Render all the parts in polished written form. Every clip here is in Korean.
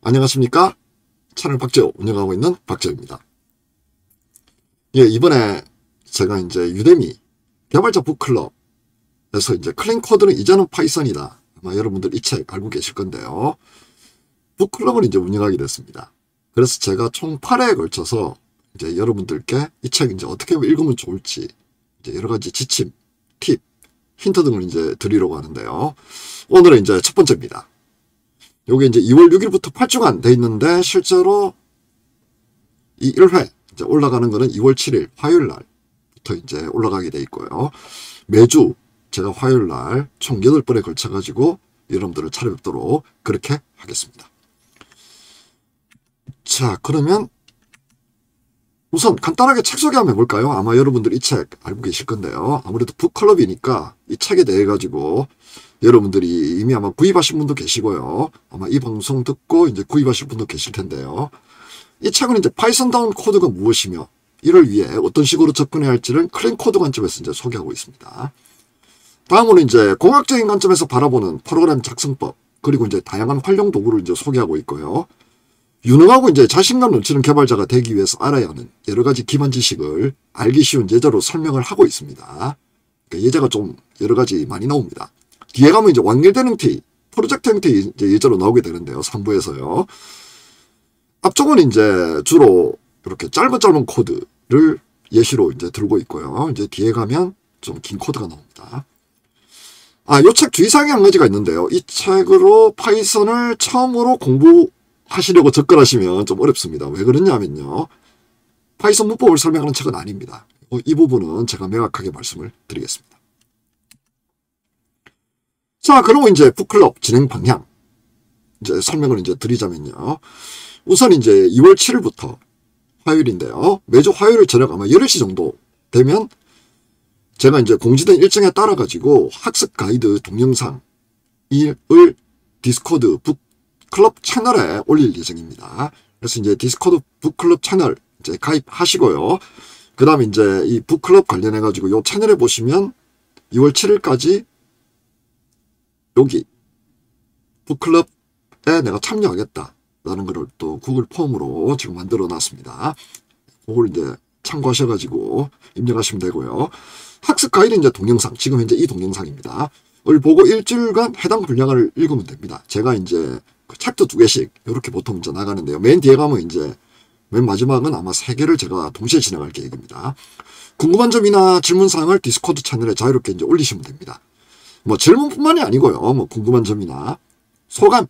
안녕하십니까? 채널 박재호 운영하고 있는 박재호입니다. 예, 이번에 제가 이제 유데미 개발자 북클럽에서 이제 클린 코드는 이제는 파이썬이다. 아마 여러분들 이 책 알고 계실 건데요. 북클럽을 이제 운영하게 됐습니다. 그래서 제가 총 8회에 걸쳐서 이제 여러분들께 이 책 이제 어떻게 읽으면 좋을지 이제 여러 가지 지침, 팁, 힌트 등을 이제 드리려고 하는데요. 오늘은 이제 첫 번째입니다. 요게 이제 2월 6일부터 8주간 돼 있는데 실제로 이 1회 이제 올라가는 거는 2월 7일 화요일 날부터 이제 올라가게 돼 있고요. 매주 제가 화요일 날 총 8번에 걸쳐 가지고 여러분들을 찾아뵙도록 그렇게 하겠습니다. 자, 그러면 우선 간단하게 책 소개 한번 해볼까요? 아마 여러분들 이 책 알고 계실 건데요. 아무래도 북클럽이니까 이 책에 대해 가지고 여러분들이 이미 아마 구입하신 분도 계시고요. 아마 이 방송 듣고 이제 구입하실 분도 계실 텐데요. 이 책은 이제 파이썬다운 코드가 무엇이며 이를 위해 어떤 식으로 접근해야 할지를 클린 코드 관점에서 이제 소개하고 있습니다. 다음으로 이제 공학적인 관점에서 바라보는 프로그램 작성법, 그리고 이제 다양한 활용 도구를 이제 소개하고 있고요. 유능하고 이제 자신감 넘치는 개발자가 되기 위해서 알아야 하는 여러 가지 기본 지식을 알기 쉬운 예제로 설명을 하고 있습니다. 그러니까 예제가 좀 여러 가지 많이 나옵니다. 뒤에 가면 이제 완결된 형태, 프로젝트 형태의 이제 예제로 나오게 되는데요. 3부에서요. 앞쪽은 이제 주로 이렇게 짧은 코드를 예시로 이제 들고 있고요. 이제 뒤에 가면 좀 긴 코드가 나옵니다. 요 책 주의사항이 한 가지가 있는데요. 이 책으로 파이썬을 처음으로 공부하시려고 접근하시면 좀 어렵습니다. 왜 그러냐면요. 파이썬 문법을 설명하는 책은 아닙니다. 이 부분은 제가 명확하게 말씀을 드리겠습니다. 자, 그러면 이제 북클럽 진행 방향 이제 설명을 이제 드리자면요. 우선 이제 2월 7일부터 화요일인데요. 매주 화요일 저녁 아마 8시 정도 되면 제가 이제 공지된 일정에 따라 가지고 학습 가이드 동영상을 디스코드 북클럽 채널에 올릴 예정입니다. 그래서 이제 디스코드 북클럽 채널 이제 가입하시고요. 그 다음에 이제 이 북클럽 관련해 가지고 요 채널에 보시면 2월 7일까지 여기 북클럽에 내가 참여하겠다라는 거를 또 구글 폼으로 지금 만들어 놨습니다. 그걸 이제 참고하셔가지고 입력하시면 되고요. 학습 가이드 이제 동영상, 지금 현재 이 동영상입니다. 을 보고 일주일간 해당 분량을 읽으면 됩니다. 제가 이제 그 챕터 2개씩 이렇게 보통 이제 나가는데요. 맨 뒤에 가면 이제 맨 마지막은 아마 3개를 제가 동시에 진행할 계획입니다. 궁금한 점이나 질문사항을 디스코드 채널에 자유롭게 이제 올리시면 됩니다. 뭐 질문뿐만이 아니고요. 뭐 궁금한 점이나 소감,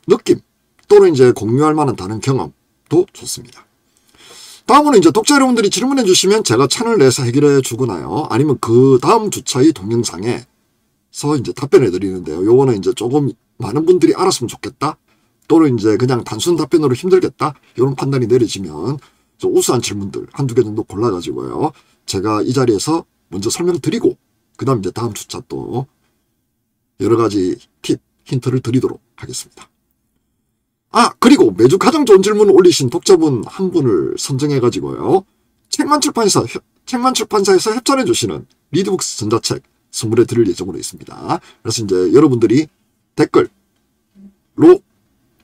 느낌 또는 이제 공유할 만한 다른 경험도 좋습니다. 다음으로 이제 독자 여러분들이 질문해 주시면 제가 채널 내에서 해결해 주거나요. 아니면 그 다음 주차의 동영상에서 이제 답변해 드리는데요. 요거는 이제 조금 많은 분들이 알았으면 좋겠다. 또는 이제 그냥 단순 답변으로 힘들겠다. 이런 판단이 내려지면 좀 우수한 질문들 한두 개 정도 골라가지고요. 제가 이 자리에서 먼저 설명드리고 그 다음 이제 다음 주차 또 여러 가지 팁, 힌트를 드리도록 하겠습니다. 그리고 매주 가장 좋은 질문을 올리신 독자분 한 분을 선정해가지고요. 책만출판사에서 협찬해주시는 리드북스 전자책 선물해 드릴 예정으로 있습니다. 그래서 이제 여러분들이 댓글로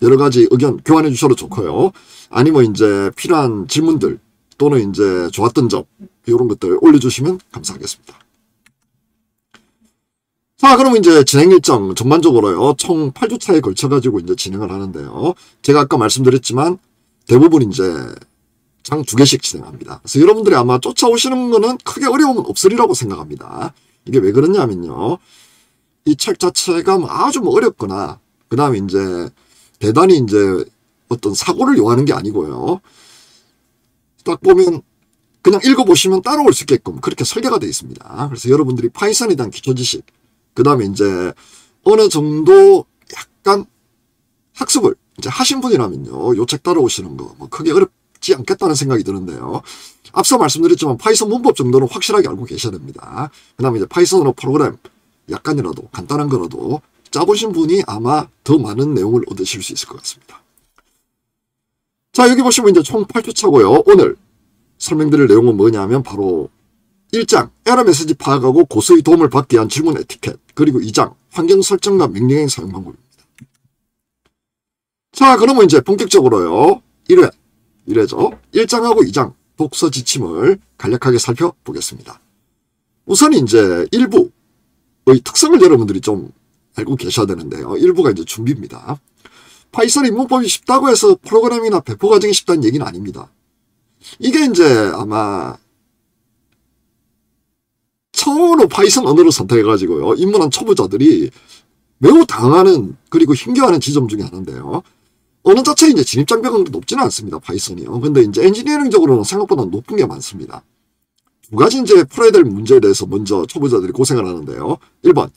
여러 가지 의견 교환해 주셔도 좋고요. 아니면 이제 필요한 질문들 또는 이제 좋았던 점 이런 것들 올려주시면 감사하겠습니다. 자, 그러면 이제 진행 일정 전반적으로요. 총 8주차에 걸쳐가지고 이제 진행을 하는데요. 제가 아까 말씀드렸지만 대부분 이제 장 2개씩 진행합니다. 그래서 여러분들이 아마 쫓아오시는 거는 크게 어려움은 없으리라고 생각합니다. 이게 왜 그러냐면요. 이 책 자체가 아주 어렵거나 그 다음에 이제 대단히 이제 어떤 사고를 요하는 게 아니고요. 딱 보면 그냥 읽어보시면 따라올 수 있게끔 그렇게 설계가 되어 있습니다. 그래서 여러분들이 파이썬에 대한 기초 지식 그 다음에 이제 어느 정도 약간 학습을 이제 하신 분이라면요. 요 책 따라오시는 거 뭐 크게 어렵지 않겠다는 생각이 드는데요. 앞서 말씀드렸지만 파이썬 문법 정도는 확실하게 알고 계셔야 됩니다. 그 다음에 이제 파이썬으로 프로그램 약간이라도 간단한 거라도 짜보신 분이 아마 더 많은 내용을 얻으실 수 있을 것 같습니다. 자, 여기 보시면 이제 총 8주차고요. 오늘 설명드릴 내용은 뭐냐면 바로 1장 에러 메시지 파악하고 고수의 도움을 받기 위한 질문 에티켓, 그리고 2장 환경 설정과 명령의 사용 방법입니다. 자, 그러면 이제 본격적으로요. 1회죠. 1장하고 2장 독서 지침을 간략하게 살펴보겠습니다. 우선 이제 1부의 특성을 여러분들이 좀 알고 계셔야 되는데요. 1부가 이제 준비입니다. 파이썬 입문법이 쉽다고 해서 프로그래밍이나 배포 과정이 쉽다는 얘기는 아닙니다. 이게 이제 아마 처음으로 파이썬 언어를 선택해가지고요. 입문한 초보자들이 매우 당하는 그리고 힘겨워하는 지점 중에 하나인데요. 언어 자체 이제 진입장벽은 높지는 않습니다. 파이썬이요. 근데 이제 엔지니어링적으로는 생각보다 높은 게 많습니다. 두 가지 이제 풀어야 될 문제에 대해서 먼저 초보자들이 고생을 하는데요. 1번,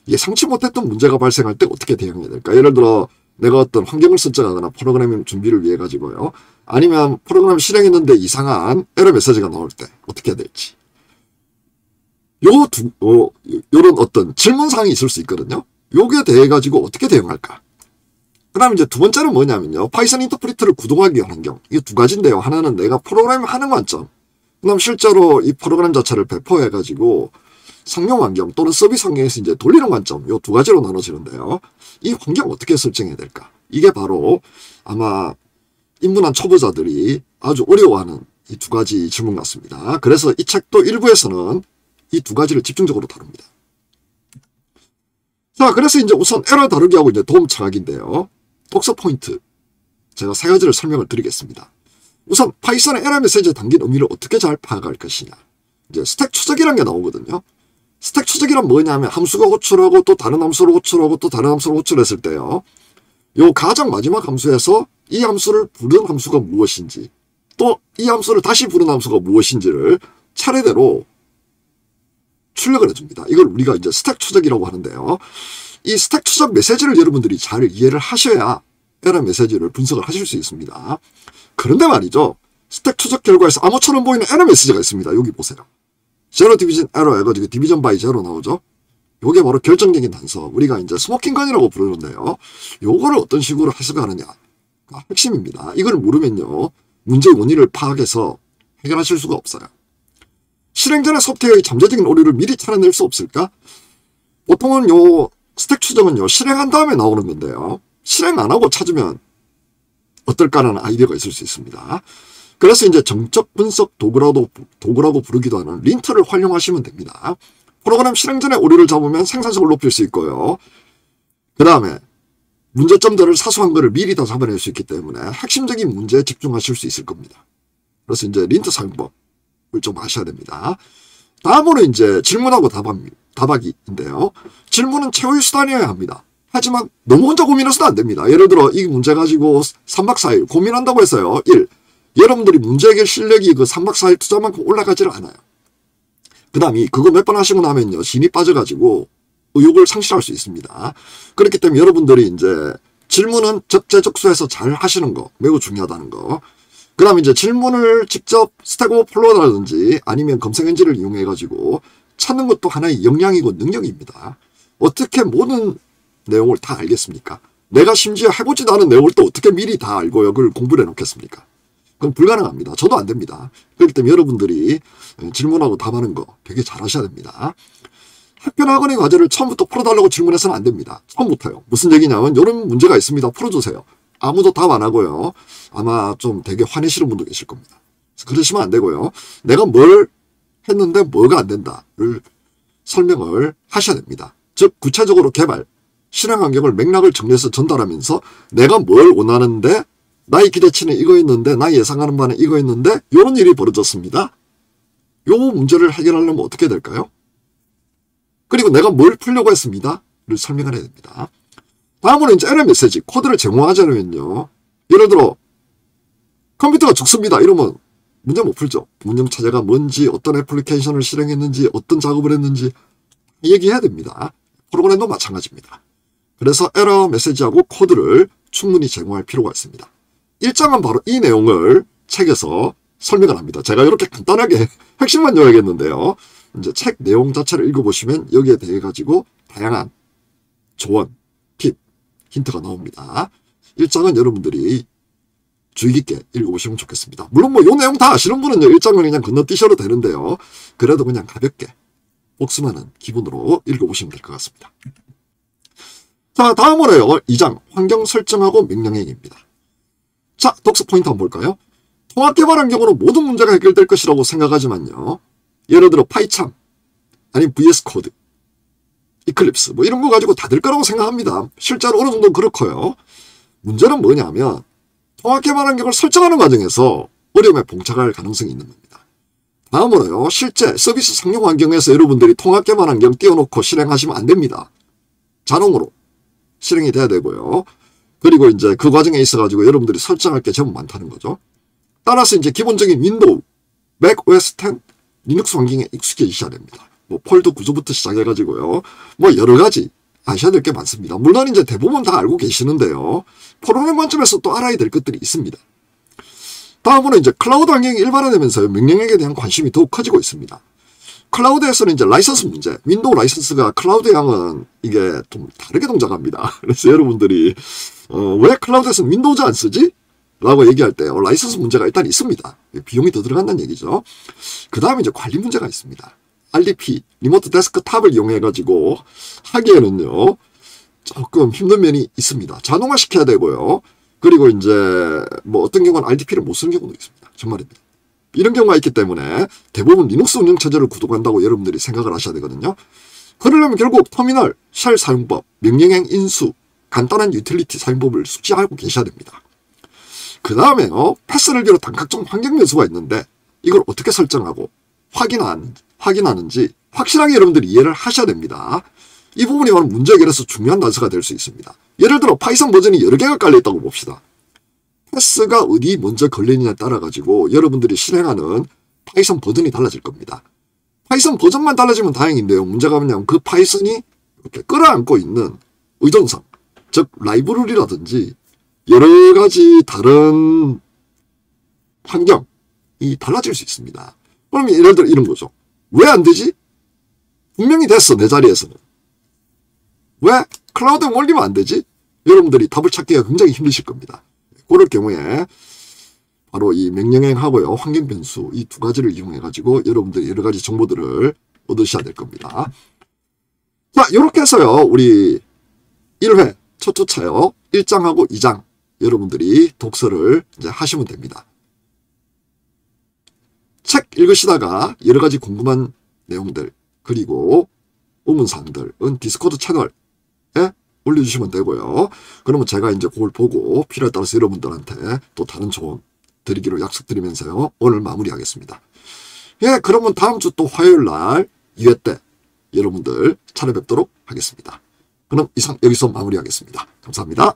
이게 상치 못했던 문제가 발생할 때 어떻게 대응해야 될까? 예를 들어 내가 어떤 환경을 설정하거나 프로그래밍 준비를 위해 가지고요. 아니면 프로그램 실행했는데 이상한 에러 메시지가 나올 때 어떻게 해야 될지. 요런 어떤 질문사항이 있을 수 있거든요. 요게 대해 가지고 어떻게 대응할까? 그 다음에 이제 두 번째는 뭐냐면요. 파이썬 인터프리터를 구동하기 위한 환경. 이게 두 가지인데요. 하나는 내가 프로그램을 하는 관점. 그 다음 실제로 이 프로그램 자체를 배포해가지고 상용 환경 또는 서비스 환경에서 이제 돌리는 관점. 요 두 가지로 나눠지는데요. 이 환경 어떻게 설정해야 될까? 이게 바로 아마 입문한 초보자들이 아주 어려워하는 이 두 가지 질문 같습니다. 그래서 이 책도 일부에서는 이 두 가지를 집중적으로 다룹니다. 자, 그래서 이제 우선 에러 다루기하고 이제 도움 청하기인데요. 독서 포인트. 제가 세 가지를 설명을 드리겠습니다. 우선 파이썬의 에러 메시지에 담긴 의미를 어떻게 잘 파악할 것이냐. 이제 스택 추적이라는 게 나오거든요. 스택 추적이란 뭐냐면 함수가 호출하고 또 다른 함수를 호출하고 또 다른 함수를 호출했을 때요. 요 가장 마지막 함수에서 이 함수를 부른 함수가 무엇인지 또 이 함수를 다시 부른 함수가 무엇인지를 차례대로 출력을 해줍니다. 이걸 우리가 이제 스택 추적이라고 하는데요. 이 스택 추적 메시지를 여러분들이 잘 이해를 하셔야 에러 메시지를 분석을 하실 수 있습니다. 그런데 말이죠. 스택 추적 결과에서 암호처럼 보이는 에러 메시지가 있습니다. 여기 보세요. 제로 디비전 에러 해가지고 디비전 바이 제로 나오죠. 요게 바로 결정적인 단서. 우리가 이제 스모킹건이라고 부르는데요. 요거를 어떤 식으로 해석하느냐가 핵심입니다. 이걸 모르면요. 문제의 원인을 파악해서 해결하실 수가 없어요. 실행 전에 소프트웨어의 잠재적인 오류를 미리 찾아낼 수 없을까? 보통은 요 스택 추적은요. 실행한 다음에 나오는 건데요. 실행 안 하고 찾으면 어떨까라는 아이디어가 있을 수 있습니다. 그래서 이제 정적 분석 도구라고 부르기도 하는 린트를 활용하시면 됩니다. 프로그램 실행 전에 오류를 잡으면 생산성을 높일 수 있고요. 그 다음에 문제점들을 사소한 거를 미리 다 잡아낼 수 있기 때문에 핵심적인 문제에 집중하실 수 있을 겁니다. 그래서 이제 린트 사용법을 좀 아셔야 됩니다. 다음으로 이제 질문하고 답하기인데요. 질문은 최후의 수단이어야 합니다. 하지만 너무 혼자 고민해서도 안 됩니다. 예를 들어 이 문제 가지고 3박 4일 고민한다고 해서요. 1. 여러분들이 문제 해결 실력이 그 3박 4일 투자만큼 올라가지를 않아요. 그 다음에 그거 몇 번 하시고 나면요. 진이 빠져가지고 의욕을 상실할 수 있습니다. 그렇기 때문에 여러분들이 이제 질문은 적재적소에서 잘 하시는 거 매우 중요하다는 거. 그 다음에 이제 질문을 직접 스택 오버플로우라든지 아니면 검색 엔진을 이용해가지고 찾는 것도 하나의 역량이고 능력입니다. 어떻게 모든 내용을 다 알겠습니까? 내가 심지어 해보지도 않은 내용을 또 어떻게 미리 다 알고 그걸 공부를 해놓겠습니까? 그건 불가능합니다. 저도 안 됩니다. 그렇기 때문에 여러분들이 질문하고 답하는 거 되게 잘 하셔야 됩니다. 학교학원의 과제를 처음부터 풀어달라고 질문해서는 안 됩니다. 처음부터요. 무슨 얘기냐면 이런 문제가 있습니다. 풀어주세요. 아무도 답 안 하고요. 아마 좀 되게 화내시는 분도 계실 겁니다. 그러시면 안 되고요. 내가 뭘 했는데 뭐가 안 된다를 설명을 하셔야 됩니다. 즉 구체적으로 개발, 실행 환경을 맥락을 정리해서 전달하면서 내가 뭘 원하는데 나의 기대치는 이거였는데 나 예상하는 바는 이거였는데 이런 일이 벌어졌습니다. 요 문제를 해결하려면 어떻게 될까요? 그리고 내가 뭘 풀려고 했습니다. 를 설명을 해야 됩니다. 다음으로 이제 에러 메시지, 코드를 제공하자면요. 예를 들어 컴퓨터가 죽습니다. 이러면 문제 못 풀죠. 운영 차제가 뭔지, 어떤 애플리케이션을 실행했는지, 어떤 작업을 했는지 얘기해야 됩니다. 프로그램도 마찬가지입니다. 그래서 에러 메시지하고 코드를 충분히 제공할 필요가 있습니다. 1장은 바로 이 내용을 책에서 설명을 합니다. 제가 이렇게 간단하게 핵심만 요약했는데요. 이제 책 내용 자체를 읽어보시면 여기에 대해 가지고 다양한 조언, 팁, 힌트가 나옵니다. 1장은 여러분들이 주의 깊게 읽어보시면 좋겠습니다. 물론 뭐 이 내용 다 아시는 분은요. 1장을 그냥 건너뛰셔도 되는데요. 그래도 그냥 가볍게 복습하는 기분으로 읽어보시면 될 것 같습니다. 자, 다음으로요. 2장 환경 설정하고 명령행입니다. 자, 독서 포인트 한번 볼까요? 통합 개발한 경우는 모든 문제가 해결될 것이라고 생각하지만요. 예를 들어 파이참, 아니면 VS 코드, 이클립스 뭐 이런 거 가지고 다 될 거라고 생각합니다. 실제로 어느 정도 그렇고요. 문제는 뭐냐면 통합 개발 환경을 설정하는 과정에서 어려움에 봉착할 가능성이 있는 겁니다. 다음으로요. 실제 서비스 상용 환경에서 여러분들이 통합 개발 환경 띄워놓고 실행하시면 안 됩니다. 자동으로 실행이 돼야 되고요. 그리고 이제 그 과정에 있어가지고 여러분들이 설정할 게 전부 많다는 거죠. 따라서 이제 기본적인 윈도우, 맥 OS X, 리눅스 환경에 익숙해지셔야 됩니다. 뭐 폴더 구조부터 시작해가지고요. 뭐 여러 가지 아셔야 될 게 많습니다. 물론 이제 대부분 다 알고 계시는데요. 프로그램 관점에서 또 알아야 될 것들이 있습니다. 다음으로 이제 클라우드 환경이 일반화되면서 명령액에 대한 관심이 더욱 커지고 있습니다. 클라우드에서는 이제 라이선스 문제, 윈도우 라이선스가 클라우드랑은 이게 좀 다르게 동작합니다. 그래서 여러분들이 왜 클라우드에서는 윈도우즈 안 쓰지? 라고 얘기할 때 라이선스 문제가 일단 있습니다. 비용이 더 들어간다는 얘기죠. 그 다음에 이제 관리 문제가 있습니다. RDP, 리모트 데스크탑을 이용해가지고 하기에는요, 조금 힘든 면이 있습니다. 자동화 시켜야 되고요. 그리고 이제 뭐 어떤 경우는 RDP를 못 쓰는 경우도 있습니다. 정말입니다. 이런 경우가 있기 때문에 대부분 리눅스 운영체제를 구독한다고 여러분들이 생각을 하셔야 되거든요. 그러려면 결국 터미널, 쉘 사용법, 명령행 인수, 간단한 유틸리티 사용법을 숙지하고 계셔야 됩니다. 그 다음에요. 패스를 비롯한 각종 환경 요소가 있는데 이걸 어떻게 설정하고 확인하는지 확실하게 여러분들이 이해를 하셔야 됩니다. 이 부분이 바로 문제 해결에서 중요한 단서가 될 수 있습니다. 예를 들어 파이썬 버전이 여러 개가 깔려있다고 봅시다. 패스가 어디 먼저 걸리느냐에 따라 가지고 여러분들이 실행하는 파이썬 버전이 달라질 겁니다. 파이썬 버전만 달라지면 다행인데요. 문제가 뭐냐면 그 파이썬이 이렇게 끌어안고 있는 의존성, 즉 라이브러리라든지 여러 가지 다른 환경이 달라질 수 있습니다. 그러면 예를 들어 이런 거죠. 왜 안 되지? 분명히 됐어, 내 자리에서는. 왜 클라우드에 올리면 안 되지? 여러분들이 답을 찾기가 굉장히 힘드실 겁니다. 그럴 경우에 바로 이 명령행하고요, 환경 변수 이 두 가지를 이용해 가지고 여러분들이 여러 가지 정보들을 얻으셔야 될 겁니다. 자, 이렇게 해서요, 우리 1회 첫 주차요 1장하고 2장 여러분들이 독서를 이제 하시면 됩니다. 책 읽으시다가 여러 가지 궁금한 내용들 그리고 의문사항들은 디스코드 채널에 올려주시면 되고요. 그러면 제가 이제 그걸 보고 필요에 따라서 여러분들한테 또 다른 조언 드리기로 약속드리면서요. 오늘 마무리하겠습니다. 예, 그러면 다음 주 또 화요일 날 2회 때 여러분들 찾아뵙도록 하겠습니다. 그럼 이상 여기서 마무리하겠습니다. 감사합니다.